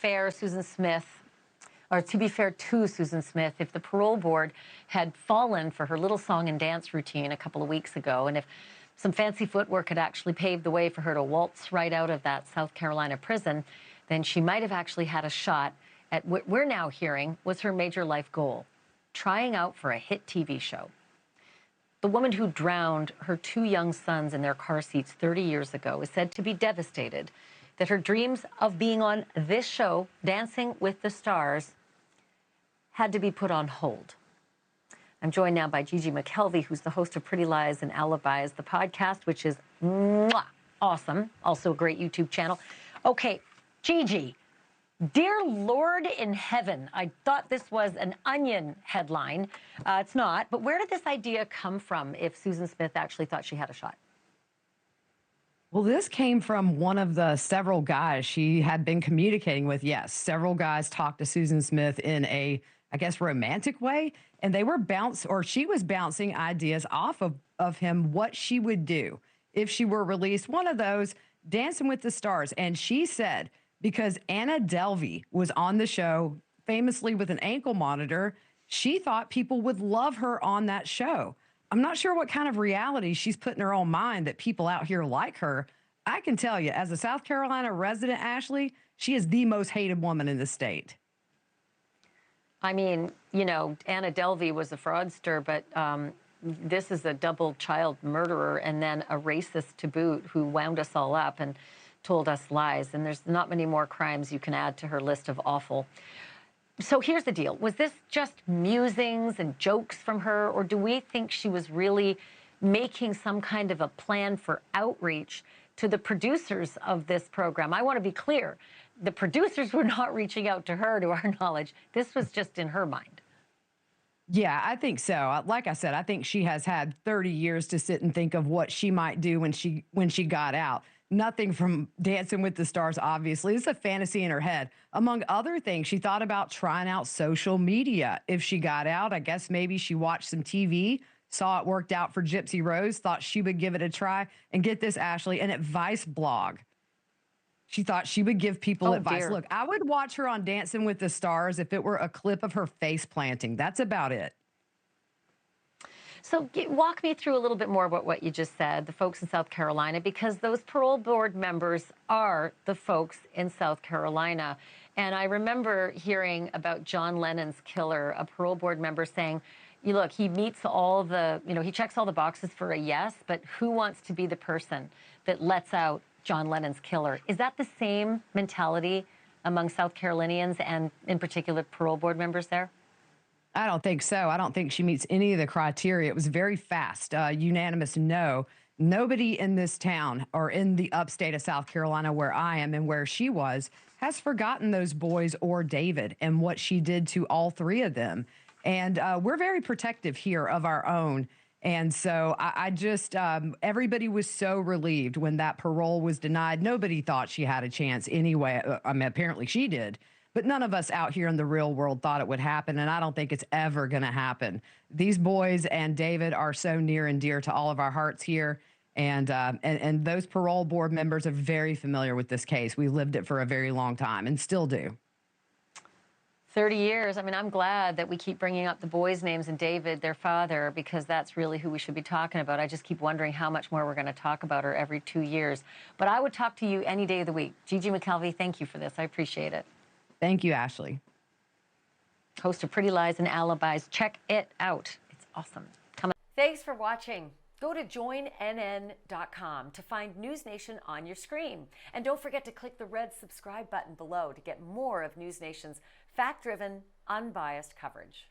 fair, Susan Smith, or to be fair to Susan Smith, if the parole board had fallen for her little song and dance routine a couple of weeks ago, and if some fancy footwork had actually paved the way for her to waltz right out of that South Carolina prison, then she might have actually had a shot at what we're now hearing was her major life goal, trying out for a hit TV show. The woman who drowned her 2 young sons in their car seats 30 years ago is said to be devastated that her dreams of being on this show, Dancing with the Stars, had to be put on hold. I'm joined now by Gigi McKelvey, who's the host of Pretty Lies and Alibis, the podcast, which is awesome. Also a great YouTube channel. Okay, Gigi, dear Lord in heaven, I thought this was an Onion headline. It's not, but where did this idea come from if Susan Smith actually thought she had a shot? Well, this came from one of the several guys she had been communicating with. Yes, several guys talked to Susan Smith in a, I guess, romantic way, and they were she was bouncing ideas off of him what she would do if she were released. One of those, Dancing with the Stars, and she said because Anna Delvey was on the show famously with an ankle monitor, she thought people would love her on that show. I'm not sure what kind of reality she's put in her own mind that people out here like her. I can tell you, as a South Carolina resident, Ashleigh, she is the most hated woman in the state. I mean, you know, Anna Delvey was a fraudster, but this is a double child murderer and then a racist to boot who wound us all up and told us lies. And there's not many more crimes you can add to her list of awful. So here's the deal. Was this just musings and jokes from her, or do we think she was really making some kind of a plan for outreach to the producers of this program? I want to be clear. The producers were not reaching out to her, to our knowledge. This was just in her mind. Yeah, I think so. Like I said, I think she has had 30 years to sit and think of what she might do when she got out. Nothing from Dancing with the Stars, obviously. It's a fantasy in her head. Among other things, she thought about trying out social media. If she got out, I guess maybe she watched some TV, saw it worked out for Gypsy Rose, thought she would give it a try. And get this, Ashleigh, an advice blog. She thought she would give people advice. Dear. Look, I would watch her on Dancing with the Stars if it were a clip of her face planting. That's about it. So walk me through a little bit more about what you just said, the folks in South Carolina, because those parole board members are the folks in South Carolina. And I remember hearing about John Lennon's killer, a parole board member saying, you look, he meets all the, he checks all the boxes for a yes, but who wants to be the person that lets out John Lennon's killer? Is that the same mentality among South Carolinians and in particular parole board members there? I don't think so. I don't think she meets any of the criteria. It was very fast, unanimous no. Nobody in this town or in the upstate of South Carolina where I am and where she was has forgotten those boys or David and what she did to all 3 of them. And we're very protective here of our own. And so I just, everybody was so relieved when that parole was denied. Nobody thought she had a chance anyway. I mean, apparently she did. But none of us out here in the real world thought it would happen, and I don't think it's ever going to happen. These boys and David are so near and dear to all of our hearts here, and those parole board members are very familiar with this case. We lived it for a very long time and still do. 30 years. I mean, I'm glad that we keep bringing up the boys' names and David, their father, because that's really who we should be talking about. I just keep wondering how much more we're going to talk about her every 2 years. But I would talk to you any day of the week. Gigi McKelvey, thank you for this. I appreciate it. Thank you, Ashleigh. Host of Pretty Lies and Alibis. Check it out. It's awesome. Thanks for watching. Go to joinnn.com to find NewsNation on your screen. And don't forget to click the red subscribe button below to get more of NewsNation's fact-driven, unbiased coverage.